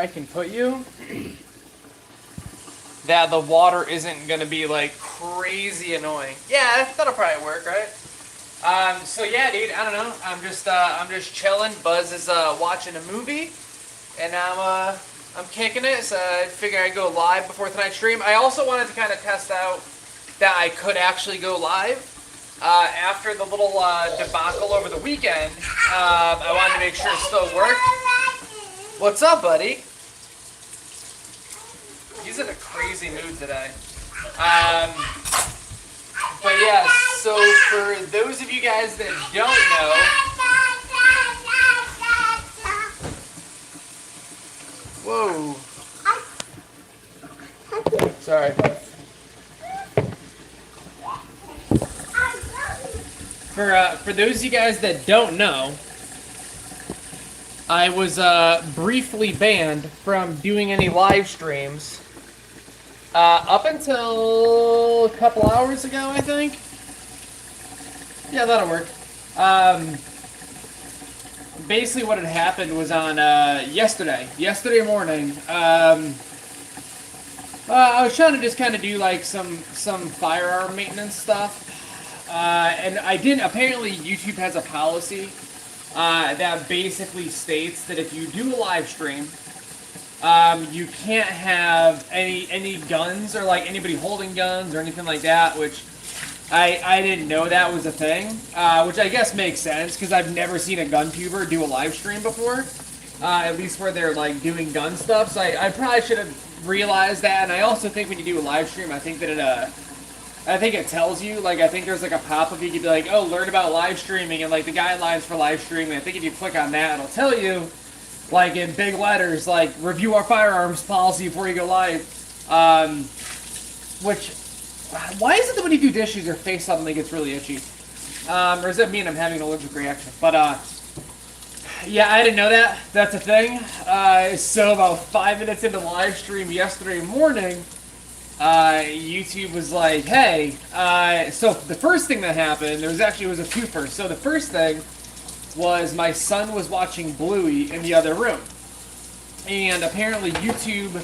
I can put you that the water isn't gonna be like crazy annoying. Yeah, that'll probably work, right? So yeah, dude, I don't know. I'm just chilling. Buzz is watching a movie, and I'm kicking it. So I figured I'd go live before tonight's stream. I also wanted to kind of test out that I could actually go live after the little debacle over the weekend. I wanted to make sure it still worked. What's up, buddy? He's in a crazy mood today. But yeah, so for those of you guys that don't know, whoa, sorry. For those of you guys that don't know, I was briefly banned from doing any live streams up until a couple hours ago, I think. Yeah, that'll work. Basically what had happened was on yesterday morning, I was trying to just kind of do like some firearm maintenance stuff, and I didn't. Apparently YouTube has a policy that basically states that if you do a live stream, you can't have any guns or like anybody holding guns or anything like that, which I didn't know that was a thing, which I guess makes sense because I've never seen a gun tuber do a live stream before, at least where they're like doing gun stuff. So I probably should have realized that. And I also think when you do a live stream, I think that it tells you, like, I think there's like a pop-up you could be like, oh, learn about live streaming and like the guidelines for live streaming. I think if you click on that, it'll tell you, like in big letters, like review our firearms policy before you go live. Which, why is it that when you do dishes, your face suddenly gets really itchy? Or does that mean I'm having an allergic reaction? But yeah, I didn't know that. That's a thing. So about 5 minutes into the live stream yesterday morning, YouTube was like, hey, so the first thing that happened, was a twofer. So the first thing was my son was watching Bluey in the other room. And apparently YouTube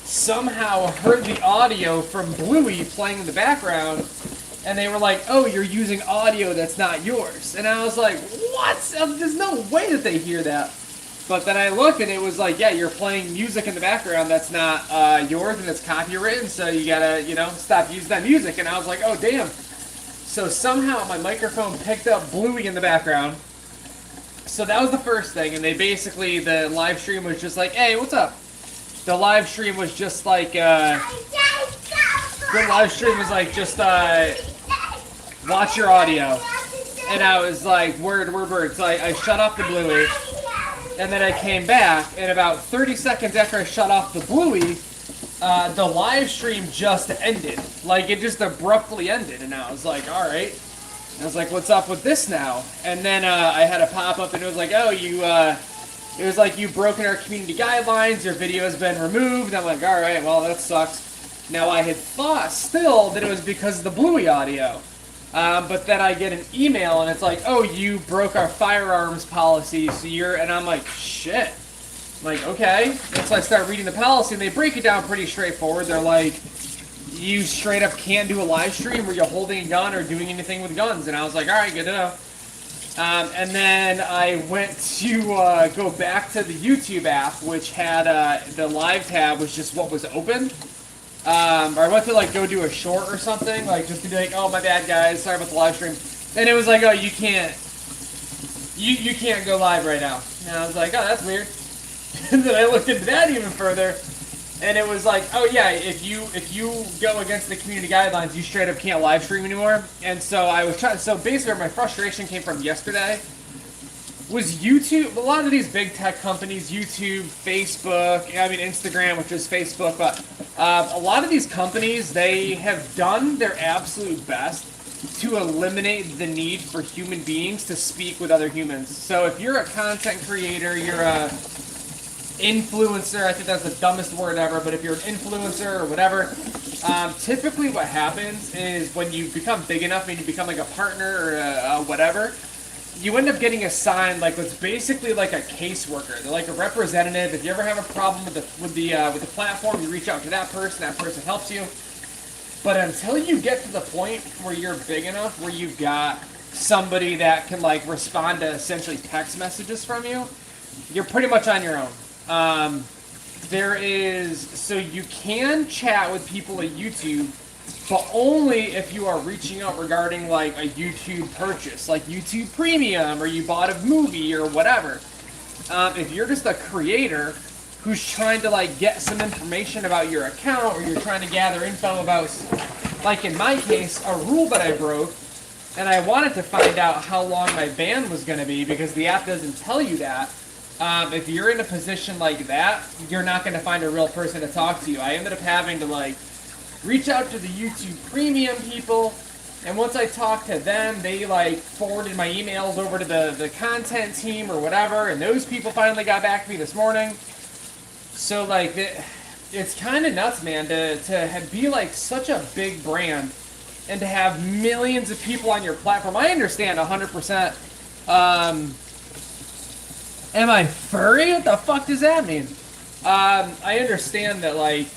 somehow heard the audio from Bluey playing in the background, and they were like, oh, you're using audio that's not yours. And I was like, what? There's no way that they hear that. But then I looked and it was like, yeah, you're playing music in the background that's not yours and it's copywritten, so you gotta, stop using that music. And I was like, oh, damn. So somehow my microphone picked up Bluey in the background. So that was the first thing, and the live stream was just like, hey, what's up? The live stream was just like, watch your audio. And I was like, word. So I shut off the Bluey, and then I came back, and about 30 seconds after I shut off the Bluey, the live stream just ended. Like, it just abruptly ended, and I was like, alright. I was like, what's up with this now? And then I had a pop-up, and it was like, oh, you've broken our community guidelines, your video has been removed. I'm like, alright, well, that sucks. Now, I had thought still that it was because of the Bluey audio. But then I get an email, and it's like, oh, you broke our firearms policy, so and I'm like, shit. I'm like, okay. And so I start reading the policy, and they break it down pretty straightforward. They're like, you straight up can't do a live stream where you're holding a gun or doing anything with guns. And I was like, all right, good to know. And then I went to go back to the YouTube app, which had the live tab was just what was open. Or I went to like go do a short or something, like just to be like, oh, my bad, guys, sorry about the live stream. And it was like, oh, you can't go live right now. And I was like, oh, that's weird. And then I looked into that even further. And it was like, oh yeah, if you go against the community guidelines, you straight up can't live stream anymore. And so I was trying. So basically, where my frustration came from yesterday was YouTube. A lot of these big tech companies, YouTube, Facebook, Instagram, which is Facebook, but a lot of these companies, they have done their absolute best to eliminate the need for human beings to speak with other humans. So if you're a content creator, you're a influencer, I think that's the dumbest word ever, but if you're an influencer or whatever, typically what happens is when you become big enough and you become like a partner or whatever, you end up getting assigned like what's basically like a caseworker. They're like a representative. If you ever have a problem with the platform, you reach out to that person. That person helps you. But until you get to the point where you're big enough, where you've got somebody that can like respond to essentially text messages from you, you're pretty much on your own. So you can chat with people at YouTube, but only if you are reaching out regarding like a YouTube purchase, like YouTube Premium, or you bought a movie or whatever. If you're just a creator who's trying to like get some information about your account, or you're trying to gather info about, like in my case, a rule that I broke, and I wanted to find out how long my ban was going to be because the app doesn't tell you that. If you're in a position like that, you're not going to find a real person to talk to you. I ended up having to like reach out to the YouTube Premium people, and once I talked to them, they like forwarded my emails over to the content team or whatever, and those people finally got back to me this morning. So like it's kind of nuts, man, to be like such a big brand and to have millions of people on your platform. I understand 100%. Am I furry? What the fuck does that mean? I understand that, like,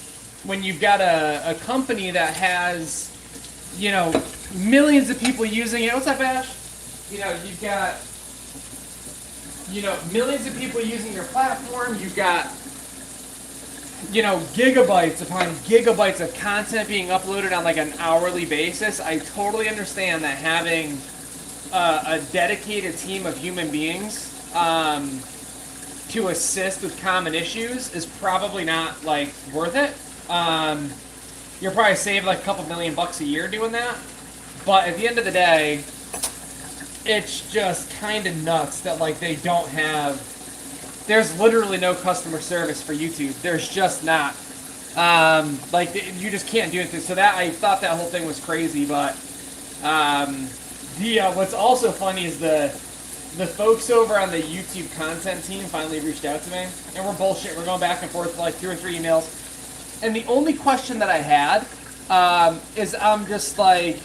when you've got a company that has, you know, millions of people using it. What's up, Ash? You know, you've got, you know, millions of people using your platform. You've got, you know, gigabytes upon gigabytes of content being uploaded on, like, an hourly basis. I totally understand that having a dedicated team of human beings to assist with common issues is probably not like worth it. You'll probably save like a couple $1,000,000 a year doing that, but at the end of the day, it's just kind of nuts that like they don't have. There's literally no customer service for YouTube. There's just not. Like you just can't do it. So that I thought that whole thing was crazy, but what's also funny is the folks over on the YouTube content team finally reached out to me, and we're bullshit. We're going back and forth for like 2 or 3 emails, and the only question that I had is I'm just like,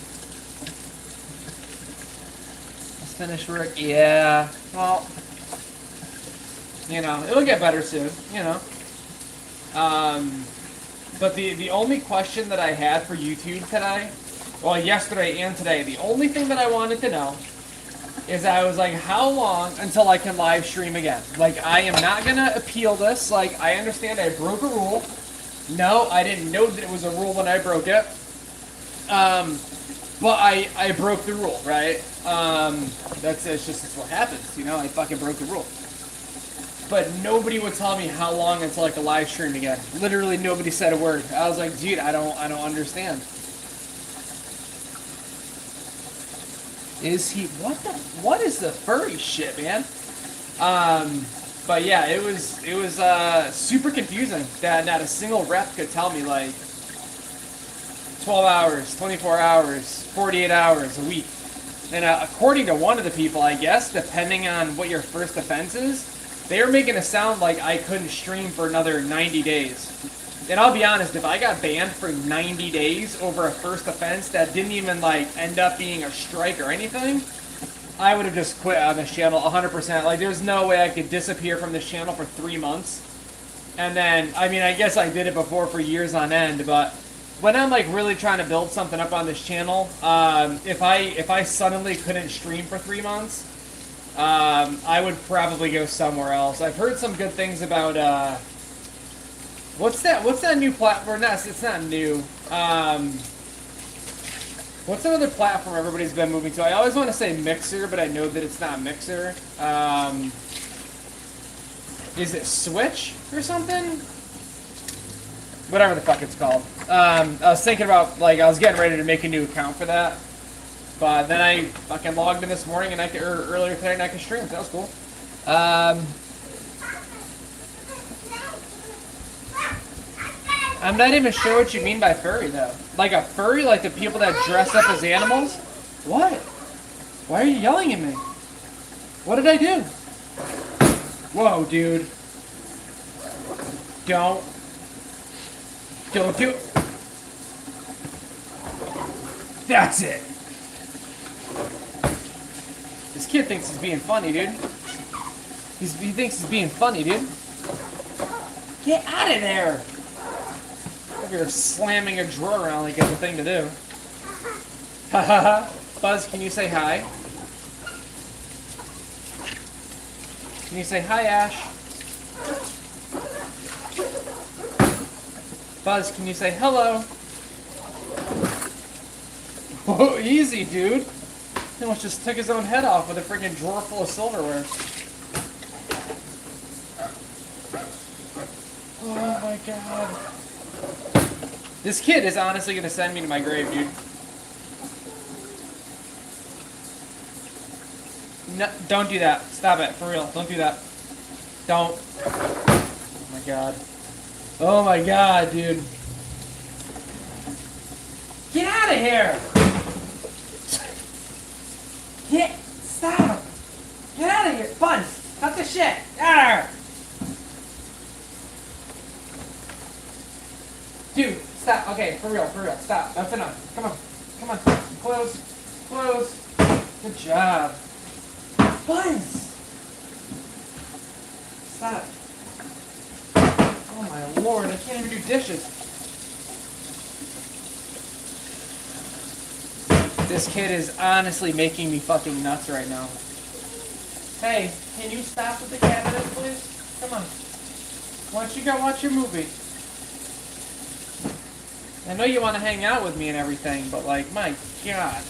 let's finish work. Yeah, well, you know, it'll get better soon, you know. But the only question that I had for YouTube today, well, yesterday and today, the only thing that I wanted to know is I was like, how long until I can live stream again? Like, I am not going to appeal this. Like, I understand I broke a rule. No, I didn't know that it was a rule when I broke it. But I broke the rule, right? That's what happens, you know? I fucking broke the rule. But nobody would tell me how long until I could live stream again. Literally nobody said a word. I was like, dude, I don't understand. What is the furry shit, man? But yeah, it was super confusing that not a single rep could tell me like 12 hours, 24 hours, 48 hours a week. And according to one of the people, I guess, depending on what your first offense is, they were making it sound like I couldn't stream for another 90 days. And I'll be honest, if I got banned for 90 days over a first offense that didn't even like end up being a strike or anything, I would have just quit on this channel 100%. Like, there's no way I could disappear from this channel for 3 months. And then, I mean, I guess I did it before for years on end, but when I'm like really trying to build something up on this channel, if I suddenly couldn't stream for 3 months, I would probably go somewhere else. I've heard some good things about, what's that new platform? It's not new. What's another platform everybody's been moving to? I always want to say Mixer, but I know that it's not Mixer. Is it Switch or something? Whatever the fuck it's called. I was thinking about, like, I was getting ready to make a new account for that. But then I fucking logged in this morning and earlier today and I could stream. That was cool. I'm not even sure what you mean by furry, though. Like a furry? Like the people that dress up as animals? What? Why are you yelling at me? What did I do? Whoa, dude. Don't do it. That's it. This kid thinks he's being funny, dude. He thinks he's being funny, dude. Get out of there! If you're slamming a drawer around like it's a thing to do. Hahaha. Buzz, can you say hi? Can you say hi, Ash? Buzz, can you say hello? Whoa, easy, dude. He almost just took his own head off with a freaking drawer full of silverware. Oh my god. This kid is honestly gonna send me to my grave, dude. No, don't do that. Stop it, for real. Don't do that. Don't. Oh my god. Oh my god, dude. Get out of here! Stop! Get out of here! Buns! Cut the shit! Arr! Dude, stop. Okay, for real, stop. That's enough. Come on. Close. Good job. Buns! Stop. Oh my lord, I can't even do dishes. This kid is honestly making me fucking nuts right now. Hey, can you stop with the cabinet, please? Come on. Why don't you go watch your movie? I know you want to hang out with me and everything, but like, my god.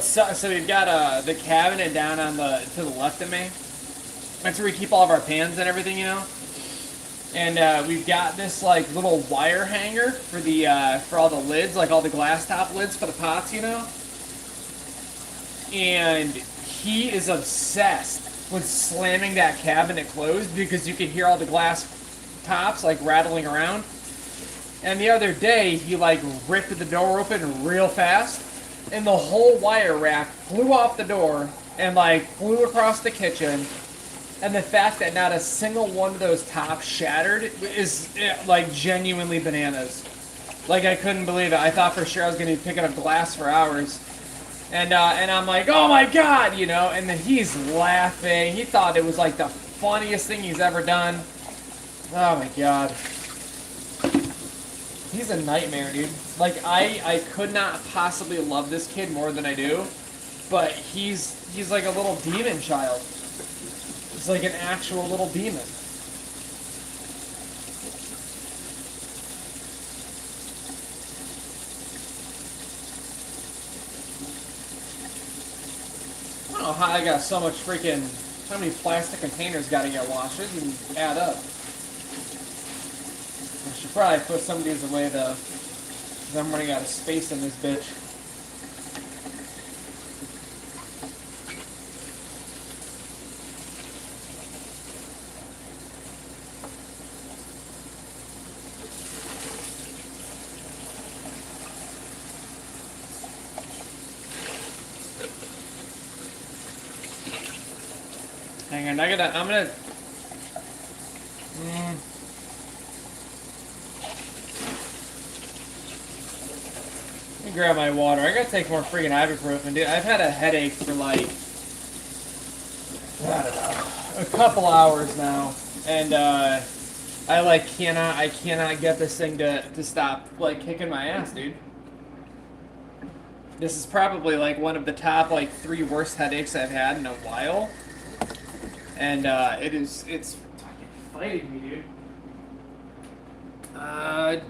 So we've got the cabinet down on to the left of me. That's where we keep all of our pans and everything, you know. And we've got this like little wire hanger for all the lids, like all the glass top lids for the pots, you know. And he is obsessed with slamming that cabinet closed because you can hear all the glass tops like rattling around. And the other day he like ripped the door open real fast, and the whole wire rack flew off the door and like flew across the kitchen. And the fact that not a single one of those tops shattered is like genuinely bananas. Like I couldn't believe it. I thought for sure I was going to be picking up glass for hours. And I'm like, oh my god, you know. And then he's laughing. He thought it was like the funniest thing he's ever done. Oh my god. He's a nightmare, dude. Like I could not possibly love this kid more than I do. But he's like a little demon child. It's like an actual little demon. I don't know how I got so much freaking... How many plastic containers gotta get washed? It doesn't even add up. I should probably put some of these away though, because I'm running out of space in this bitch. Hang on, I'm gonna... Let me grab my water. I gotta take more freaking ibuprofen, dude. I've had a headache for like, I don't know, a couple hours now. And I cannot get this thing to stop like kicking my ass, dude. This is probably like one of the top like 3 worst headaches I've had in a while. And it's fucking fighting me, dude.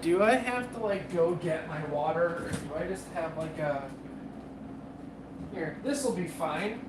Do I have to like go get my water, or do I just have like a... Here, this will be fine.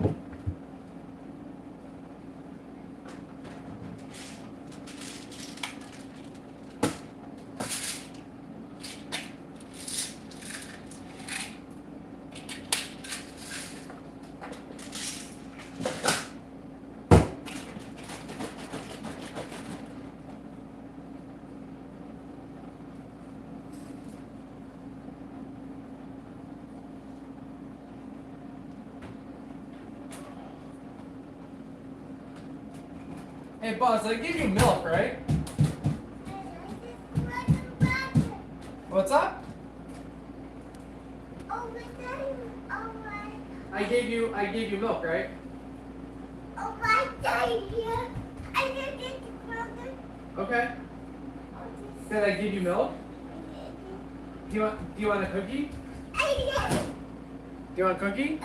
Hey, Buzz, I gave you milk, right? What's up? I gave you milk, right? Oh my God! I didn't get the milk. Okay. Did I give you milk? Do you want a cookie? Do you want a cookie?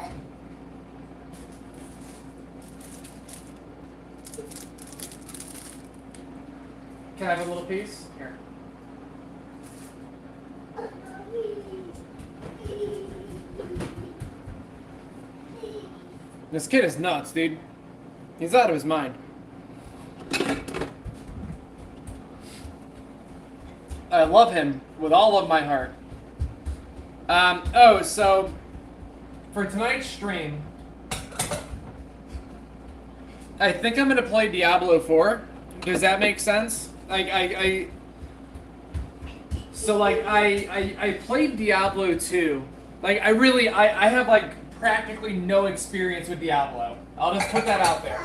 Can I have a little piece? Here. This kid is nuts, dude. He's out of his mind. I love him with all of my heart. So for tonight's stream, I think I'm gonna play Diablo 4. Does that make sense? I played Diablo 2. Like I have like practically no experience with Diablo. I'll just put that out there.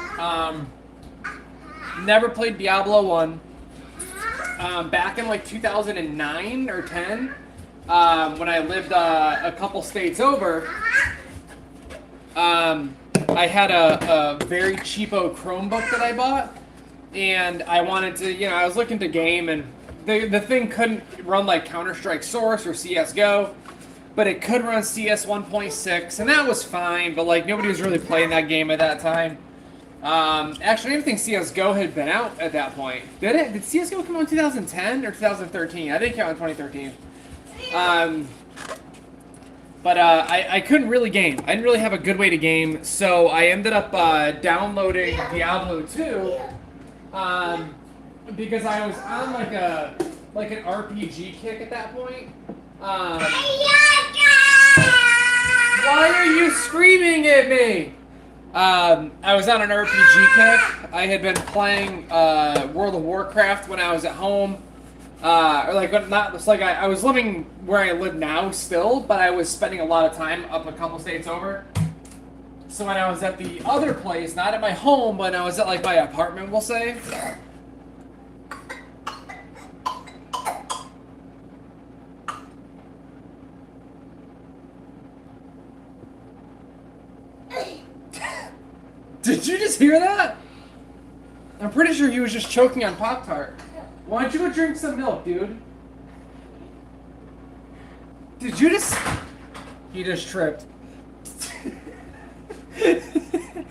Never played Diablo 1. Back in like 2009 or 10, when I lived a couple states over, I had a very cheapo Chromebook that I bought, and I wanted to, I was looking to game, and the thing couldn't run like Counter-Strike Source or CSGO, but it could run CS 1.6, and that was fine, but like nobody was really playing that game at that time. Actually, I didn't think CSGO had been out at that point. Did it? Did CSGO come out in 2010 or 2013? I think it came out in 2013. But I couldn't really game. I didn't really have a good way to game, so I ended up downloading Diablo 2 because I was on like an RPG kick at that point. Why are you screaming at me? I was on an RPG kick. I had been playing World of Warcraft when I was at home. I was living where I live now still, but I was spending a lot of time up a couple states over. So when I was at the other place, not at my home, but I was at like my apartment, we'll say. Did you just hear that? I'm pretty sure he was just choking on Pop-Tart. Why don't you go drink some milk, dude? Did you just... He just tripped.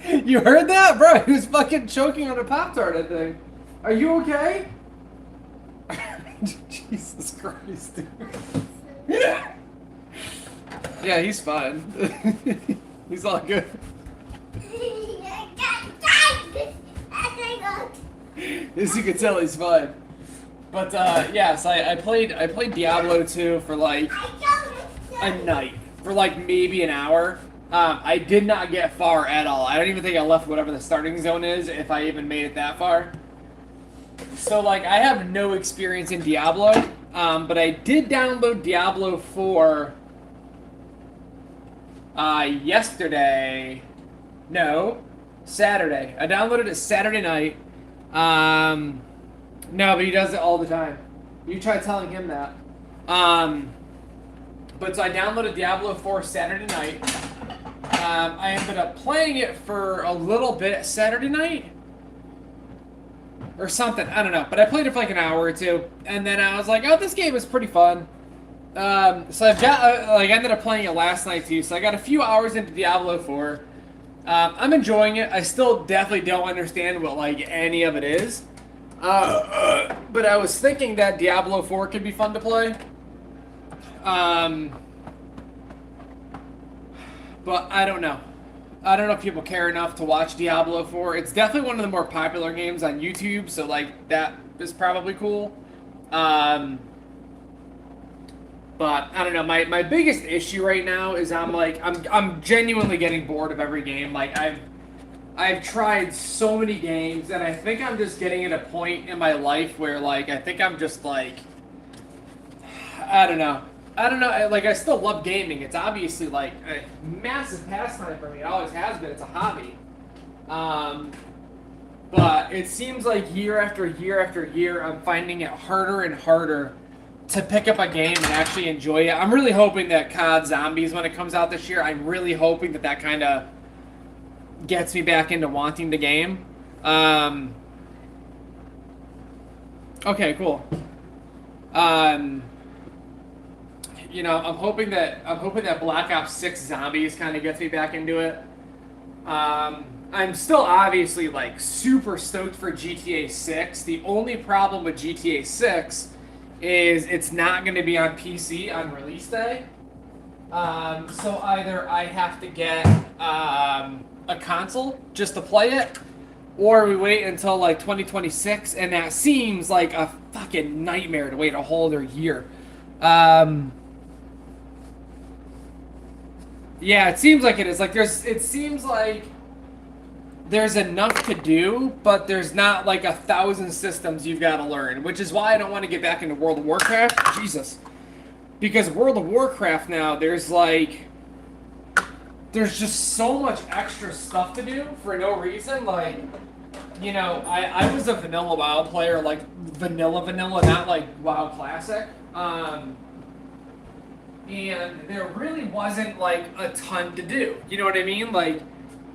You heard that? Bro, he was fucking choking on a Pop-Tart, I think. Are you okay? Jesus Christ, dude. Yeah, he's fine. He's all good. As you can tell, he's fine. But yes, I played Diablo 2 for like a night, for like maybe an hour. I did not get far at all. I don't even think I left whatever the starting zone is, if I even made it that far. So like I have no experience in Diablo, but I did download Diablo 4 yesterday. No, Saturday. I downloaded it Saturday night. No, but he does it all the time. You try telling him that. But so I downloaded Diablo 4 Saturday night. I ended up playing it for a little bit Saturday night. Or something, I don't know. But I played it for like an hour or two. And then I was like, oh, this game is pretty fun. So I've got, I ended up playing it last night too. So I got a few hours into Diablo 4. I'm enjoying it. I still definitely don't understand what like any of it is. But I was thinking that Diablo 4 could be fun to play. But I don't know. I don't know if people care enough to watch Diablo 4. It's definitely one of the more popular games on YouTube, so like that is probably cool. But I don't know. My biggest issue right now is I'm genuinely getting bored of every game. Like I've tried so many games, and I think I'm just getting at a point in my life where like I think I'm just like I don't know. Like I still love gaming. It's obviously like a massive pastime for me. It always has been. It's a hobby. But it seems like year after year after year, I'm finding it harder and harder to pick up a game and actually enjoy it. I'm really hoping that COD Zombies, when it comes out this year, I'm really hoping that that kind of gets me back into wanting the game. Okay, cool. You know, I'm hoping that Black Ops 6 Zombies kind of gets me back into it. I'm still obviously like super stoked for GTA 6. The only problem with GTA 6 is it's not going to be on PC on release day. So either I have to get a console just to play it, or we wait until like 2026, and that seems like a fucking nightmare to wait a whole other year. Yeah, it seems like it is. Like it seems like there's enough to do, but there's not like 1,000 systems you've got to learn, which is why I don't want to get back into World of Warcraft. Jesus. Because World of Warcraft now, there's just so much extra stuff to do for no reason. Like, you know, I was a vanilla WoW player, like vanilla, not like WoW Classic. And there really wasn't like a ton to do. You know what I mean? Like,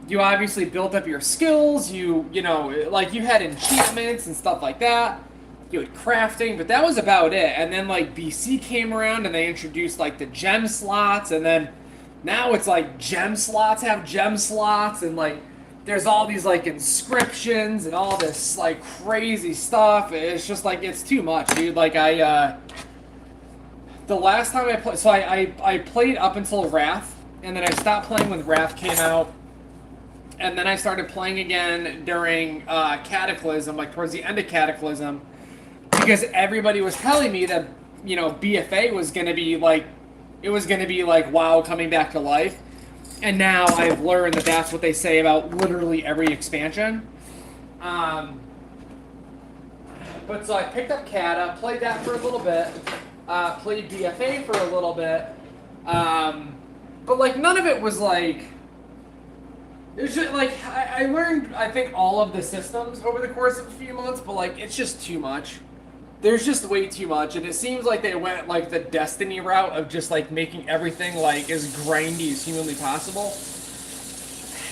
you obviously built up your skills, you know, like you had enchantments and stuff like that. You had crafting, but that was about it. And then like BC came around and they introduced like the gem slots, and then now it's like gem slots have gem slots, and like there's all these like inscriptions and all this like crazy stuff. It's just like, it's too much, dude. Like the last time I played, so I played up until Wrath, and then I stopped playing when Wrath came out. And then I started playing again during Cataclysm, like towards the end of Cataclysm, because everybody was telling me that, you know, BFA was going to be like, it was going to be like WoW coming back to life. And now I've learned that that's what they say about literally every expansion. But so I picked up Cata, played that for a little bit, played BFA for a little bit, but like none of it was like, it was just like, I learned, I think, all of the systems over the course of a few months, but like, it's just too much. There's just way too much, and it seems like they went like the Destiny route of just like making everything like as grindy as humanly possible.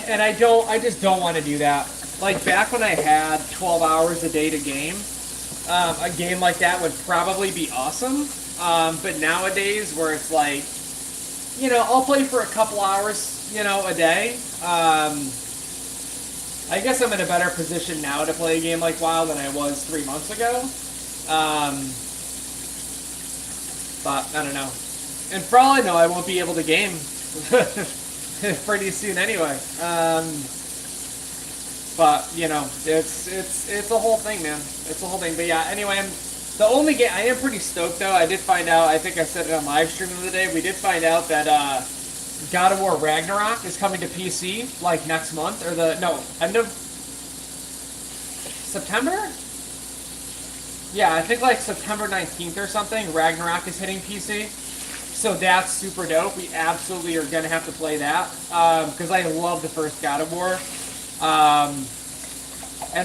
And I just don't want to do that. Like back when I had 12 hours a day to game, a game like that would probably be awesome. But nowadays, where it's like, you know, I'll play for a couple hours, you know, a day. I guess I'm in a better position now to play a game like WoW than I was 3 months ago. But I don't know. And for all I know, I won't be able to game pretty soon anyway. But you know, it's a whole thing, man. It's a whole thing. But yeah, anyway, the only game I am pretty stoked though. I did find out. I think I said it on live stream the other day. We did find out that God of War Ragnarok is coming to PC like next month, or end of September. Yeah, I think like September 19th or something. Ragnarok is hitting PC, so that's super dope. We absolutely are gonna have to play that because I love the first God of War. And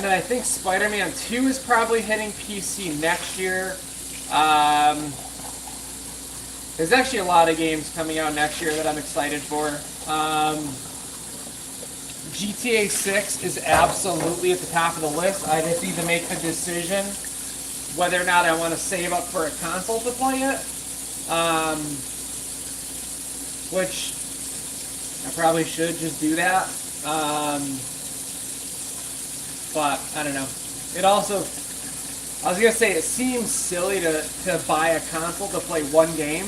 then I think Spider-Man 2 is probably hitting PC next year. There's actually a lot of games coming out next year that I'm excited for. GTA 6 is absolutely at the top of the list. I just need to make the decision whether or not I want to save up for a console to play it. Which I probably should just do that. But I don't know. It also, I was gonna say, it seems silly to buy a console to play one game,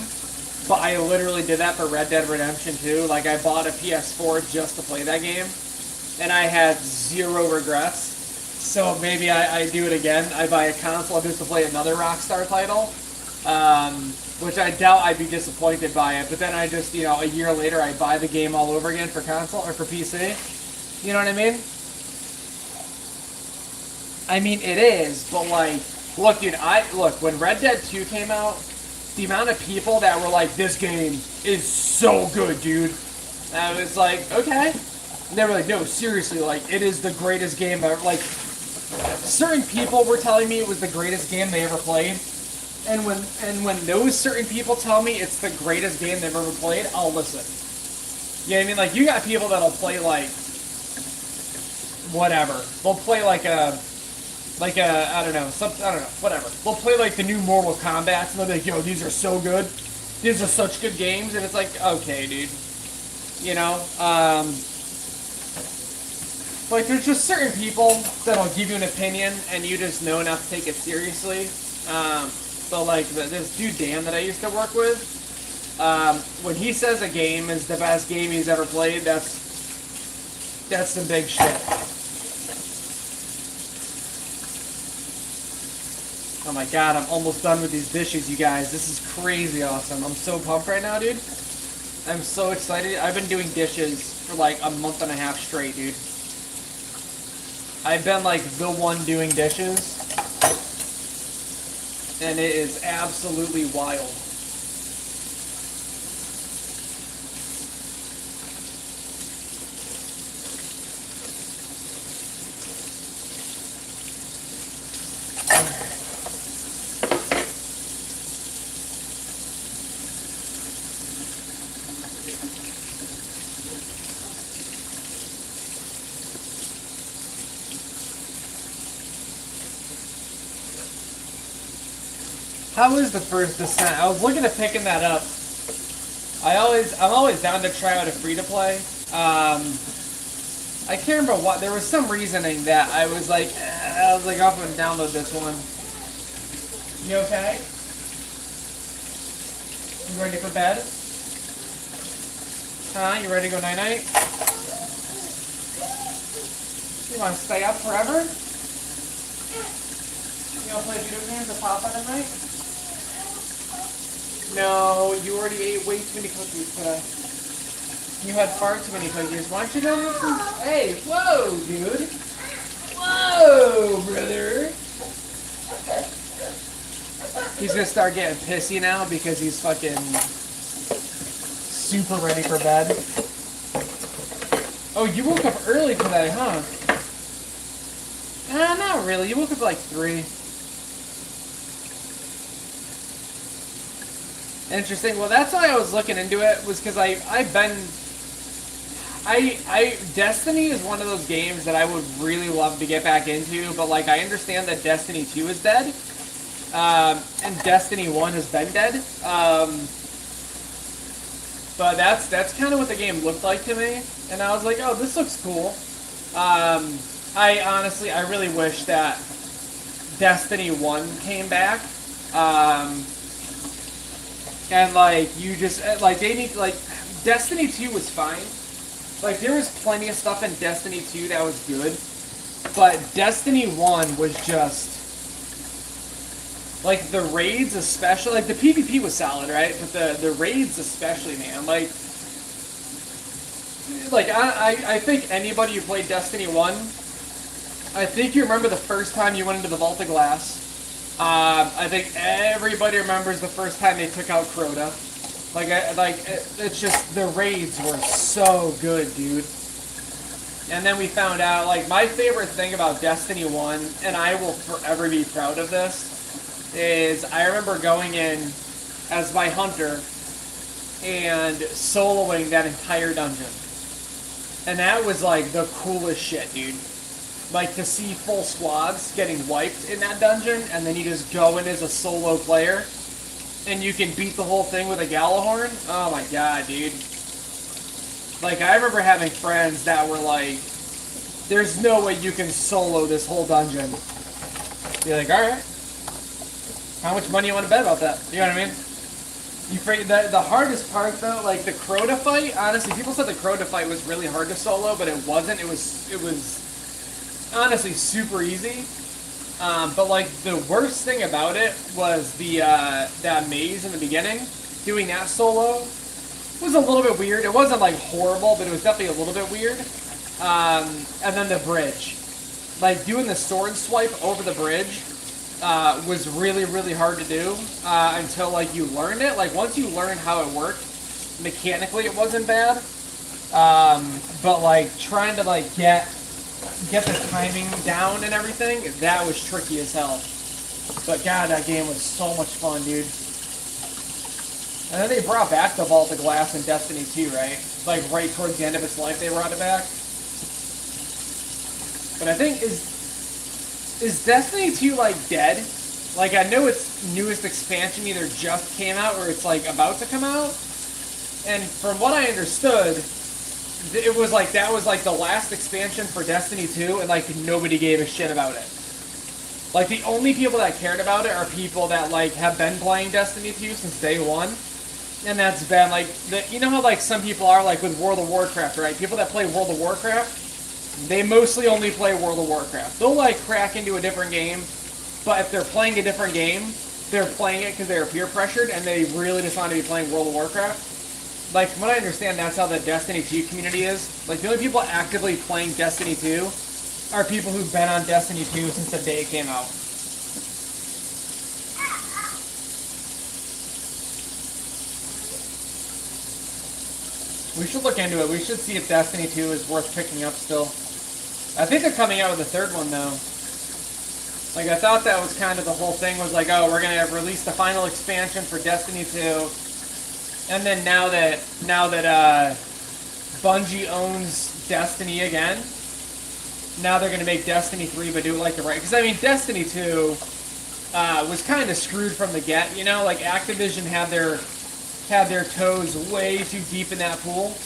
but I literally did that for Red Dead Redemption 2. Like, I bought a PS4 just to play that game, and I had zero regrets. So maybe I do it again. I buy a console just to play another Rockstar title, which I doubt I'd be disappointed by it. But then I just, you know, a year later, I buy the game all over again for console or for PC. You know what I mean? I mean, it is, but like, look, dude, when Red Dead 2 came out, the amount of people that were like, this game is so good, dude. And I was like, okay. And they were like, no, seriously, like, it is the greatest game ever. Like, certain people were telling me it was the greatest game they ever played. And when those certain people tell me it's the greatest game they've ever played, I'll listen. You know what I mean? Like, you got people that'll play, like, whatever. They'll play, like a, I don't know, whatever. They'll play, like, the new Mortal Kombat, and they'll be like, yo, these are so good. These are such good games, and it's like, okay, dude. You know? Like, there's just certain people that'll give you an opinion, and you just know not to take it seriously. But, like, this dude Dan that I used to work with, when he says a game is the best game he's ever played, that's some big shit. Oh my god, I'm almost done with these dishes, you guys. This is crazy awesome. I'm so pumped right now, dude. I'm so excited. I've been doing dishes for like a month and a half straight, dude. I've been like the one doing dishes. And it is absolutely wild. How is the first Descent? I was looking at picking that up. I'm always down to try out a free-to-play. I can't remember what, there was some reasoning that I was like, I'm going to download this one. You okay? You ready for bed? Huh? You ready to go night-night? You want to stay up forever? You want to play video games or Papa tonight? No, you already ate way too many cookies today. You had far too many cookies. Why don't you go with some... Hey, whoa, dude. Whoa, brother. He's gonna start getting pissy now because he's fucking super ready for bed. Oh, you woke up early today, huh? Not really. You woke up like 3. Interesting. Well, that's why I was looking into it, was because Destiny is one of those games that I would really love to get back into, but like I understand that Destiny 2 is dead, and Destiny 1 has been dead. But that's kind of what the game looked like to me, and I was like, oh, this looks cool. I really wish that Destiny 1 came back. And, like, you just, like, they need, like, Destiny 2 was fine. Like, there was plenty of stuff in Destiny 2 that was good. But Destiny 1 was just, like, the raids especially, like, the PvP was solid, right? But the raids especially, man, like, I think anybody who played Destiny 1, I think you remember the first time you went into the Vault of Glass. I think everybody remembers the first time they took out Crota. It's just, the raids were so good, dude. And then we found out, like, my favorite thing about Destiny 1, and I will forever be proud of this, is I remember going in as my hunter and soloing that entire dungeon. And that was, like, the coolest shit, dude. Like, to see full squads getting wiped in that dungeon, and then you just go in as a solo player, and you can beat the whole thing with a Gjallarhorn. Oh my god, dude. Like, I remember having friends that were like, there's no way you can solo this whole dungeon. Be like, alright. How much money you want to bet about that? You know what I mean? The hardest part, though, like, the Crota fight, honestly, people said the Crota fight was really hard to solo, but it wasn't. It was honestly super easy, but like the worst thing about it was that maze in the beginning. Doing that solo was a little bit weird. It wasn't like horrible, but it was definitely a little bit weird. And then the bridge, like doing the sword swipe over the bridge, was really, really hard to do until like you learned it. Like once you learned how it worked mechanically, it wasn't bad. But like trying to like get the timing down and everything, that was tricky as hell. But God, that game was so much fun, dude. And then they brought back the Vault of Glass in Destiny 2, right? Like right towards the end of its life, they brought it back. But I think is Destiny 2 like dead? Like I know its newest expansion either just came out or it's like about to come out. And from what I understood, it was like that was like the last expansion for Destiny 2, and like nobody gave a shit about it. Like the only people that cared about it are people that like have been playing Destiny 2 since day one. And that's been like, you know how like some people are like with World of Warcraft, right? People that play World of Warcraft, they mostly only play World of Warcraft. They'll like crack into a different game, but if they're playing a different game, they're playing it because they're peer pressured and they really just want to be playing World of Warcraft. Like from what I understand, that's how the Destiny 2 community is. Like the only people actively playing Destiny 2 are people who've been on Destiny 2 since the day it came out. We should look into it. We should see if Destiny 2 is worth picking up still. I think they're coming out with a third one, though. Like, I thought that was kind of the whole thing, was like, oh, we're going to release the final expansion for Destiny 2. And then now that Bungie owns Destiny again, now they're going to make Destiny 3, but do it like the right... Because, I mean, Destiny 2 was kind of screwed from the get, you know? Like, Activision had their toes way too deep in that pool.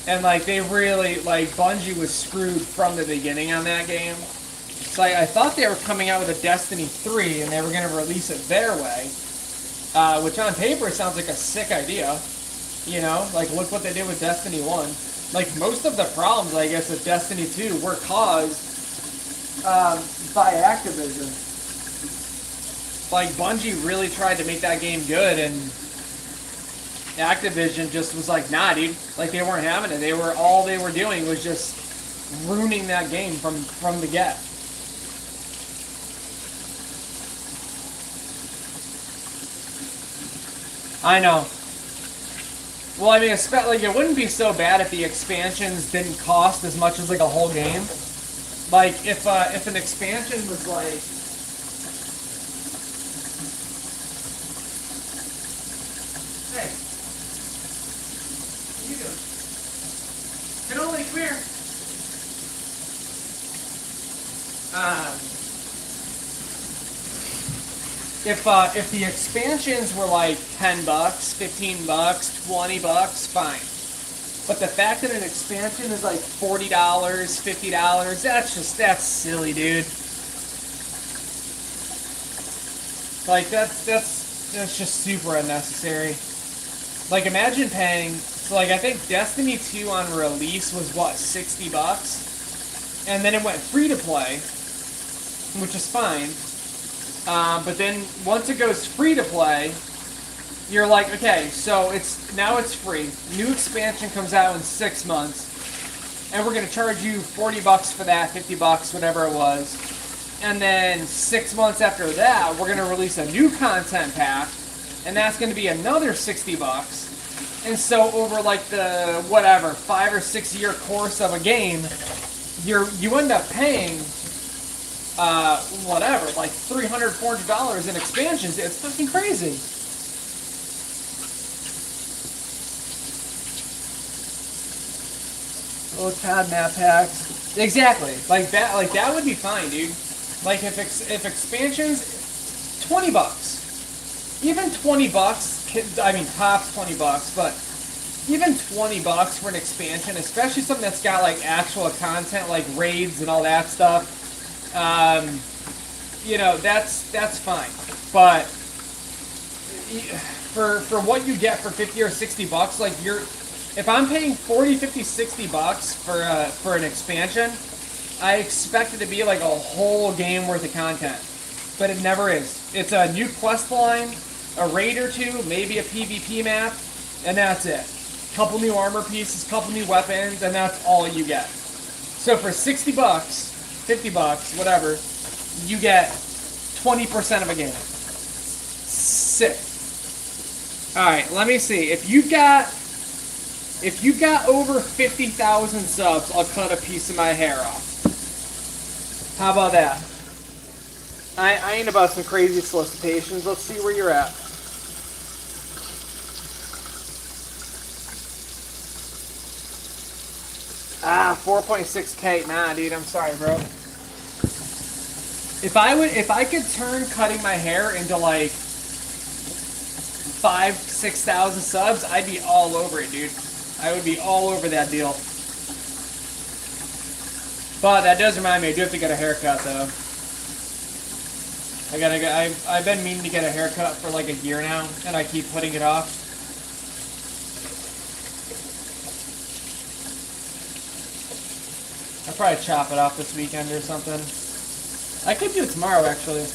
And, like, they really, like, Bungie was screwed from the beginning on that game. So I thought they were coming out with a Destiny 3, and they were going to release it their way. Which on paper sounds like a sick idea. You know? Like, look what they did with Destiny 1. Like, most of the problems, I guess, with Destiny 2 were caused by Activision. Like, Bungie really tried to make that game good, and Activision just was like, nah, dude. Like, they weren't having it. All they were doing was just ruining that game from the get. I know. Well, I mean, like, it wouldn't be so bad if the expansions didn't cost as much as, like, a whole game. Like, if an expansion was, like... Hey. What are you doing? Cannoli, come here. If the expansions were like $10, $15, $20, fine. But the fact that an expansion is like $40, $50, that's silly, dude. Like that's just super unnecessary. Like imagine paying, so like I think Destiny 2 on release was what, $60? And then it went free to play, which is fine. But then once it goes free to play, you're like, okay, so now it's free. New expansion comes out in 6 months, and we're gonna charge you $40 for that, $50, whatever it was. And then 6 months after that, we're gonna release a new content pack, and that's gonna be another $60. And so over like the 5 or 6 year course of a game, you end up paying like $300, $400 in expansions. It's fucking crazy. Oh, COD map packs. Exactly. Like that would be fine, dude. Like if expansions, $20. Even $20, I mean tops $20, but even $20 for an expansion, especially something that's got like actual content like raids and all that stuff. You know, that's fine. But for what you get for $50 or $60, like if I'm paying $40, $50, $60 for an expansion, I expect it to be like a whole game worth of content. But it never is. It's a new quest line, a raid or two, maybe a PvP map, and that's it. Couple new armor pieces, couple new weapons, and that's all you get. So for $60, $50, whatever, you get 20% of a game. Sick. Alright, let me see. If you've got over 50,000 subs, I'll cut a piece of my hair off. How about that? I ain't about some crazy solicitations. Let's see where you're at. Ah, 4.6K. Nah, dude, I'm sorry, bro. If I could turn cutting my hair into like 5,000-6,000 subs, I'd be all over it, dude. I would be all over that deal. But that does remind me, I do have to get a haircut though. I've been meaning to get a haircut for like a year now, and I keep putting it off. I'll probably chop it off this weekend or something. I could do it tomorrow, actually.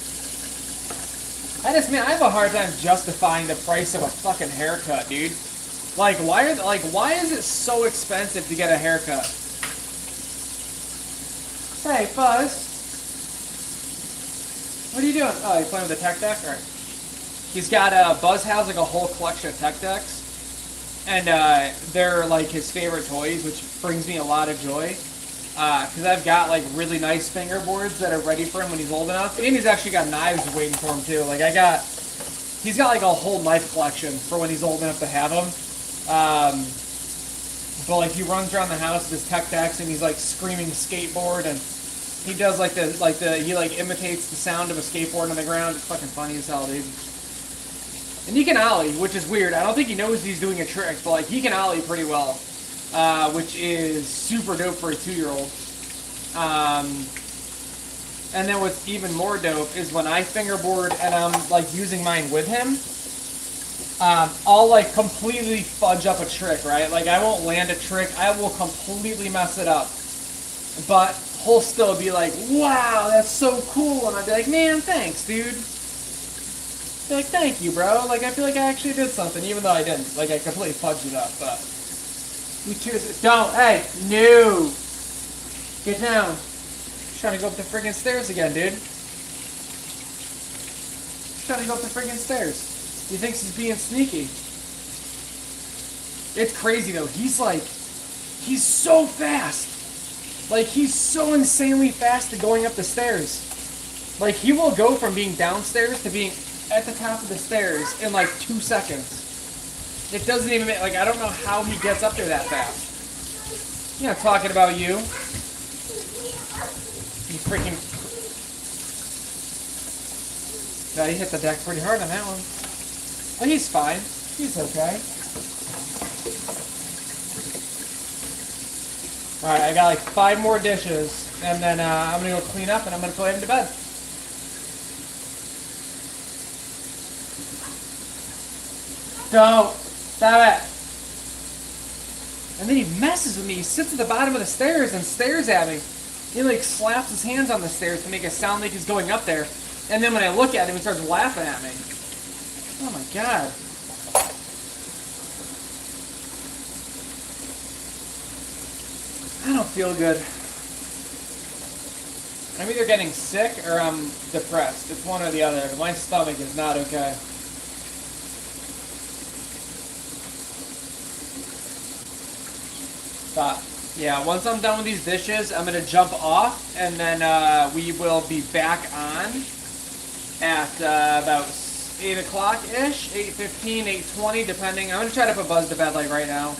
I have a hard time justifying the price of a fucking haircut, dude. Like, why is it so expensive to get a haircut? Hey, Buzz. What are you doing? Oh, you playing with the tech deck? All right. He's got, Buzz has like a whole collection of tech decks. And they're like his favorite toys, which brings me a lot of joy. Because I've got like really nice fingerboards that are ready for him when he's old enough. And he's actually got knives waiting for him too. Like he's got like a whole knife collection for when he's old enough to have them. But like he runs around the house with his tech decks and he's like screaming skateboard, and he does he imitates the sound of a skateboard on the ground. It's fucking funny as hell, dude. And he can ollie, which is weird. I don't think he knows he's doing a trick, but like he can ollie pretty well, which is super dope for a 2-year-old. And then what's even more dope is when I fingerboard and I'm like using mine with him, I'll like completely fudge up a trick, right? Like I won't land a trick, I will completely mess it up. But he'll still be like, wow, that's so cool. And I'll be like, man, thanks, dude. Be like, thank you, bro. Like, I feel like I actually did something, even though I didn't. Like, I completely fudged it up, but... You choose... Don't! Hey! No! Get down. He's trying to go up the friggin' stairs again, dude. He's trying to go up the friggin' stairs. He thinks he's being sneaky. It's crazy, though. He's like... He's so fast! Like, he's so insanely fast at going up the stairs. Like, he will go from being downstairs to being at the top of the stairs in like 2 seconds. It doesn't even make, like, I don't know how he gets up there that fast. You know, talking about you. You freaking... Yeah, he hit the deck pretty hard on that one. But he's fine. He's okay. Alright, I got like 5 more dishes, and then I'm gonna go clean up and I'm gonna put him to bed. Don't. Stop it. And then he messes with me. He sits at the bottom of the stairs and stares at me. He like slaps his hands on the stairs to make it sound like he's going up there. And then when I look at him, he starts laughing at me. Oh my god. I don't feel good. I'm either getting sick or I'm depressed. It's one or the other. My stomach is not okay. But, yeah, once I'm done with these dishes, I'm going to jump off, and then we will be back on at about 8 o'clock-ish, 8:15, 8:20, depending. I'm going to try to put Buzz to bed, like, right now.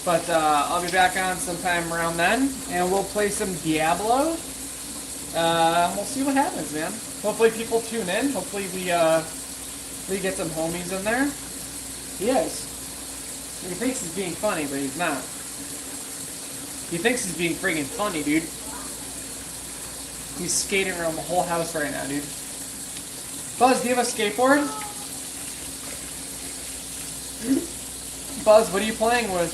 But I'll be back on sometime around then, and we'll play some Diablo. We'll see what happens, man. Hopefully people tune in. Hopefully we get some homies in there. He is. He thinks he's being funny, but he's not. He thinks he's being friggin' funny, dude. He's skating around the whole house right now, dude. Buzz, do you have a skateboard? Buzz, what are you playing with?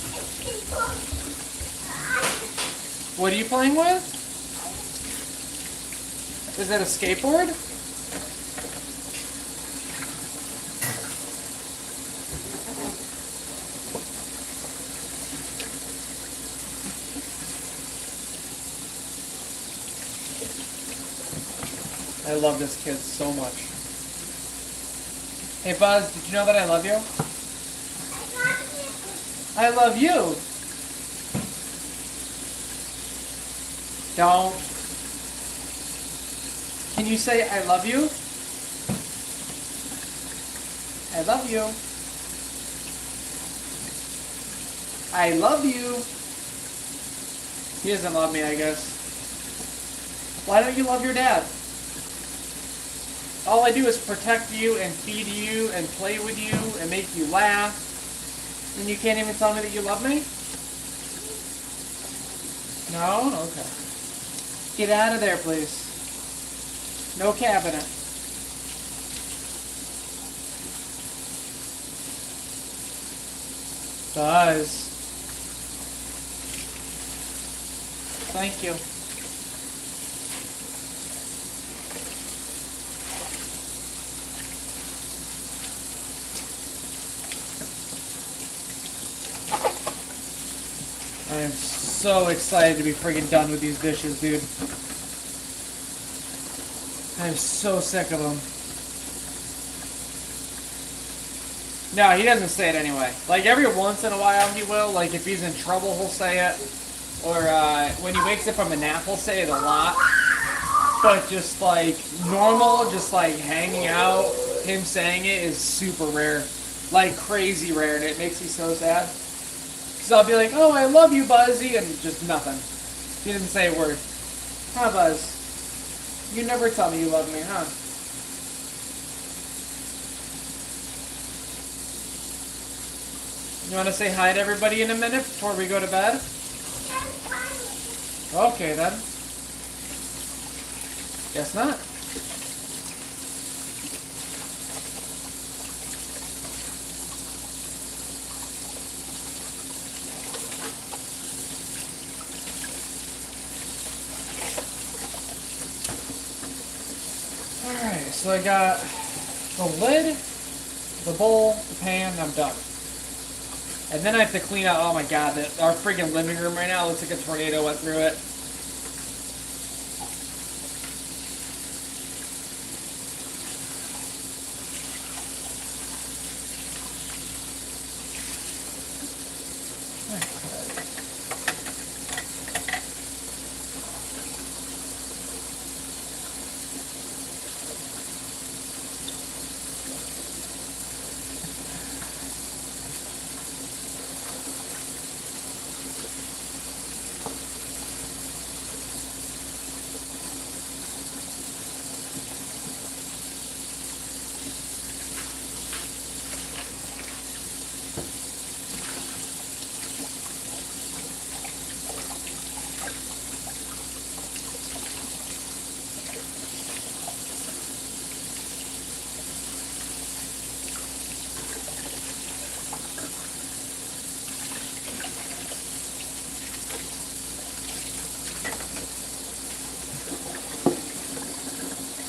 What are you playing with? Is that a skateboard? I love this kid so much. Hey Buzz, did you know that I love you? I love you. Don't. Can you say I love you? I love you. I love you. He doesn't love me, I guess. Why don't you love your dad? All I do is protect you and feed you and play with you and make you laugh. And you can't even tell me that you love me? No? Okay. Get out of there, please. No cabinet. Buzz. Thank you. I am so excited to be friggin' done with these dishes, dude. I'm so sick of them. No, he doesn't say it anyway. Like, every once in a while he will. Like, if he's in trouble, he'll say it. Or, when he wakes up from a nap, he'll say it a lot. But just, like, normal, just, like, hanging out, him saying it is super rare. Like, crazy rare, and it makes me so sad. So I'll be like, oh, I love you, Buzzy, and just nothing. He didn't say a word. Huh, Buzz? You never tell me you love me, huh? You want to say hi to everybody in a minute before we go to bed? Okay, then. Guess not. Alright, so I got the lid, the bowl, the pan, I'm done. And then I have to clean out, oh my god, our freaking living room right now looks like a tornado went through it.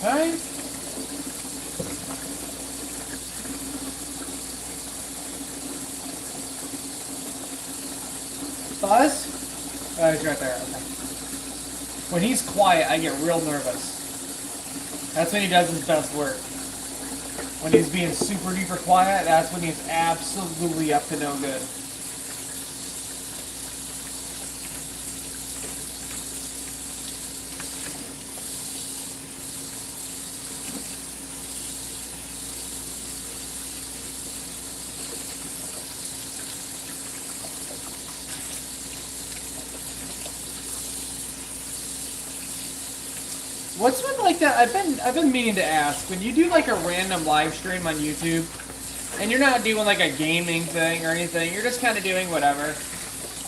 Okay. Buzz? Oh, he's right there. Okay. When he's quiet, I get real nervous. That's when he does his best work. When he's being super duper quiet, that's when he's absolutely up to no good. What's with like that? I've been meaning to ask, when you do like a random live stream on YouTube, and you're not doing like a gaming thing or anything, you're just kind of doing whatever.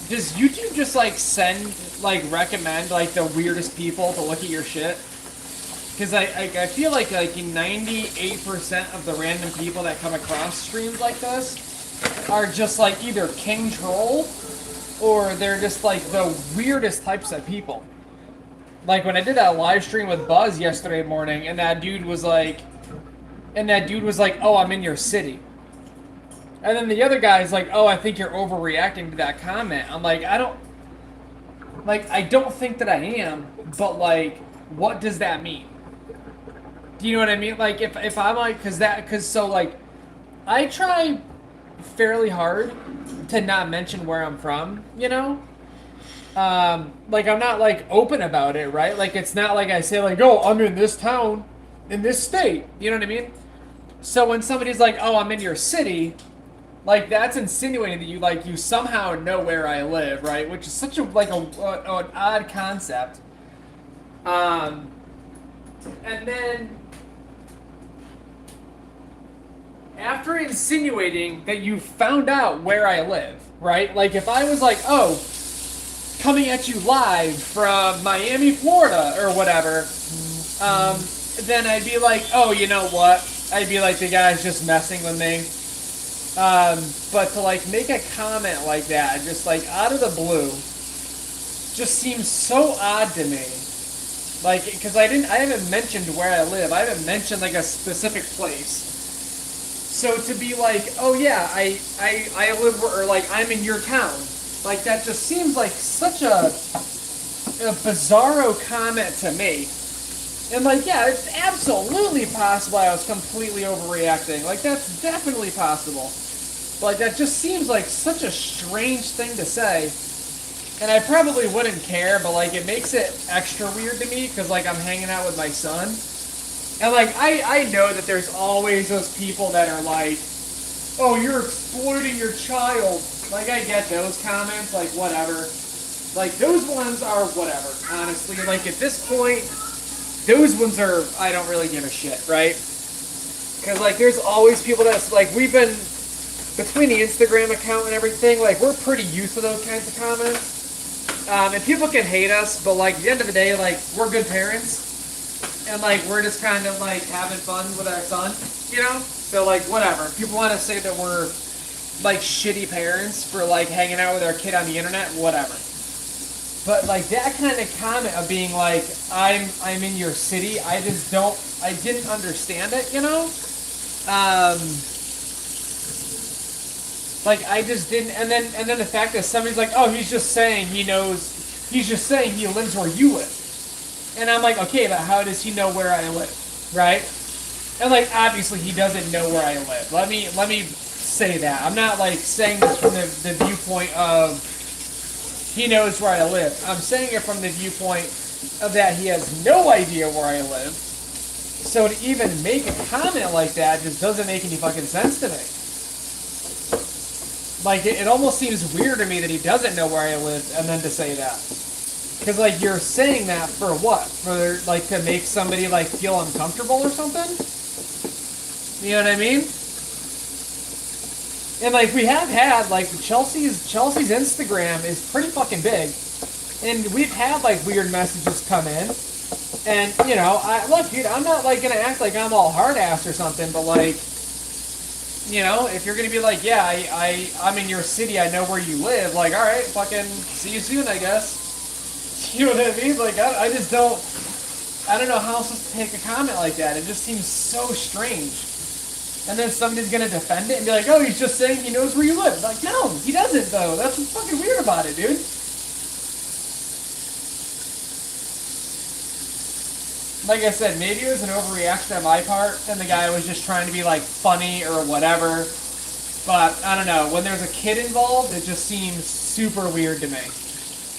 Does YouTube just like recommend like the weirdest people to look at your shit? Because I feel like 98% of the random people that come across streams like this are just like either king troll or they're just like the weirdest types of people. Like when I did that live stream with Buzz yesterday morning, and that dude was like, oh, I'm in your city. And then the other guy's like, oh, I think you're overreacting to that comment. I'm like, I don't think that I am, but like, what does that mean? Do you know what I mean? Like, if I'm like, I try fairly hard to not mention where I'm from, you know? Like I'm not like open about it, right? Like it's not like I say like, oh, I'm in this town, in this state. You know what I mean? So when somebody's like, oh, I'm in your city, like that's insinuating that you somehow know where I live, right? Which is such a an odd concept. Um, and then after insinuating that you found out where I live, right? Like if I was like, oh, coming at you live from Miami, Florida, or whatever, then I'd be like, oh, you know what? I'd be like, the guy's just messing with me. But to like make a comment like that, just like out of the blue, just seems so odd to me. Like, because I haven't mentioned where I live. I haven't mentioned like a specific place. So to be like, oh yeah, I live or like I'm in your town, like that just seems like such a bizarro comment to me. And like, yeah, it's absolutely possible I was completely overreacting. Like that's definitely possible. But like that just seems like such a strange thing to say. And I probably wouldn't care, but like it makes it extra weird to me because like I'm hanging out with my son. And like I know that there's always those people that are like, oh, you're exploiting your child. Like I get those comments, like whatever. Like those ones are whatever, honestly. Like at this point, those ones are, I don't really give a shit, right? Because like there's always people that's like, we've been, between the Instagram account and everything, like we're pretty used to those kinds of comments. And people can hate us, but like at the end of the day, like we're good parents. And like we're just kind of like having fun with our son, you know? So like whatever. People want to say that we're like shitty parents for like hanging out with our kid on the internet, whatever. But like that kind of comment of being like, I'm in your city, I didn't understand it, you know? Like I just didn't, and then the fact that somebody's like, oh, he's just saying he lives where you live. And I'm like, okay, but how does he know where I live, right? And like, obviously he doesn't know where I live. Let me say that. I'm not like saying this from the viewpoint of he knows where I live. I'm saying it from the viewpoint of that he has no idea where I live. So to even make a comment like that just doesn't make any fucking sense to me. Like, it almost seems weird to me that he doesn't know where I live and then to say that. Because, like, you're saying that for what? For, like, to make somebody, like, feel uncomfortable or something? You know what I mean? And, like, we have had, like, Chelsea's Instagram is pretty fucking big. And we've had, like, weird messages come in. And, you know, look, dude, I'm not, like, going to act like I'm all hard-ass or something, but, like, you know, if you're going to be like, yeah, I'm in your city, I know where you live, like, all right, fucking see you soon, I guess. You know what I mean? Like, I just I don't know how I'm supposed to take a comment like that. It just seems so strange. And then somebody's going to defend it and be like, oh, he's just saying he knows where you live. Like, no, he doesn't, though. That's what's fucking weird about it, dude. Like I said, maybe it was an overreaction on my part, and the guy was just trying to be, like, funny or whatever. But, I don't know. When there's a kid involved, it just seems super weird to me.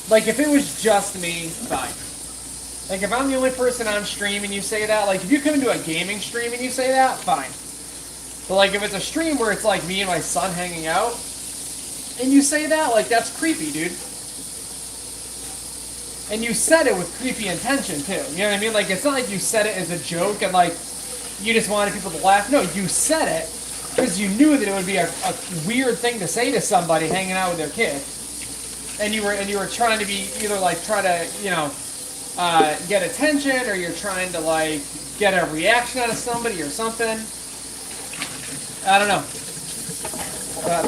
Like, if it was just me, fine. Like, if I'm the only person on stream and you say that, like, if you come into a gaming stream and you say that, fine. But, like, if it's a stream where it's, like, me and my son hanging out, and you say that, like, that's creepy, dude. And you said it with creepy intention, too. You know what I mean? Like, it's not like you said it as a joke and, like, you just wanted people to laugh. No, you said it because you knew that it would be a weird thing to say to somebody hanging out with their kid. And you were trying to be either, like, try to, you know, get attention, or you're trying to, like, get a reaction out of somebody or something. I don't know.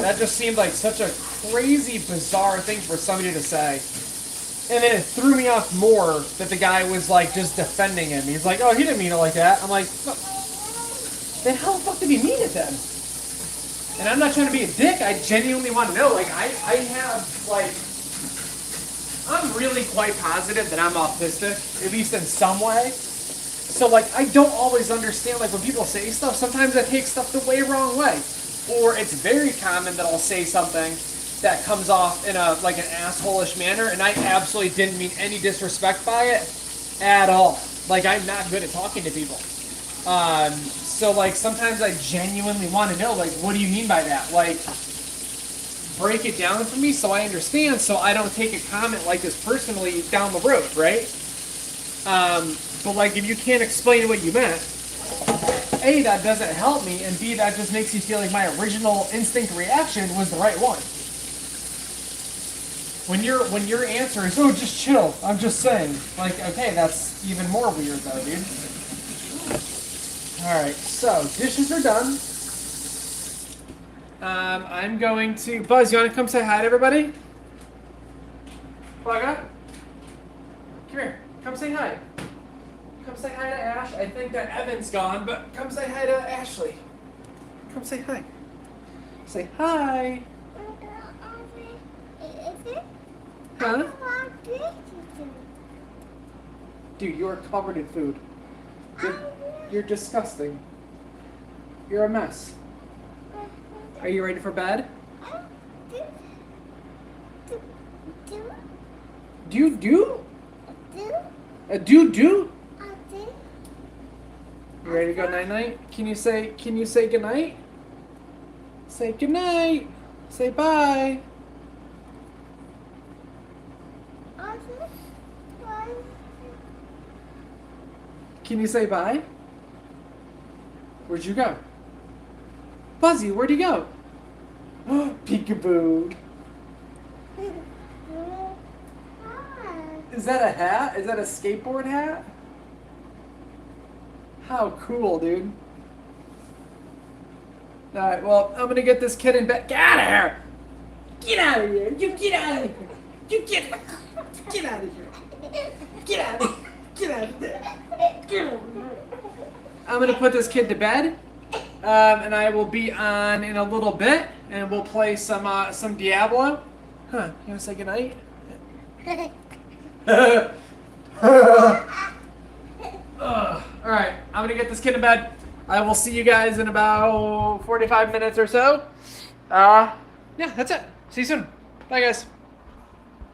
That just seemed like such a crazy, bizarre thing for somebody to say. And then it threw me off more that the guy was, like, just defending him. He's like, oh, he didn't mean it like that. I'm like, then how the fuck did he mean it then? And I'm not trying to be a dick. I genuinely want to know. Like, I have, like, I'm really quite positive that I'm autistic, at least in some way. So, like, I don't always understand, like, when people say stuff, sometimes I take stuff the way wrong way. Or it's very common that I'll say something that comes off in a like an asshole-ish manner, and I absolutely didn't mean any disrespect by it at all. Like, I'm not good at talking to people. So like sometimes I genuinely want to know, like, what do you mean by that? Like, break it down for me so I understand, so I don't take a comment like this personally down the road, right? But like, if you can't explain what you meant, A, that doesn't help me, and B, that just makes you feel like my original instinct reaction was the right one. When your answer is, oh, just chill, I'm just saying, like, okay, that's even more weird though, dude. Alright, so, dishes are done. I'm going to... Buzz, you want to come say hi to everybody? Bugga? Come here. Come say hi. Come say hi to Ash. I think that Evan's gone, but come say hi to Ashley. Come say hi. Say hi. Huh? Dude, you're covered in food. You're disgusting. You're a mess. Are you ready for bed? Do? A do? You ready to go night night? Can you say good night? Say good night. Say bye. Can you say bye? Where'd you go? Buzzy, where'd you go? Peekaboo. Is that a hat? Is that a skateboard hat? How cool, dude. Alright, well, I'm gonna get this kid in bed. Get out of here! Get out of here! You get out of here! You get out of here! Get out of here! Get out of there! Get out of there! I'm gonna put this kid to bed, and I will be on in a little bit, and we'll play some Diablo. Huh? You wanna say goodnight? Alright, I'm gonna get this kid in bed. I will see you guys in about 45 minutes or so. Yeah, that's it. See you soon. Bye, guys.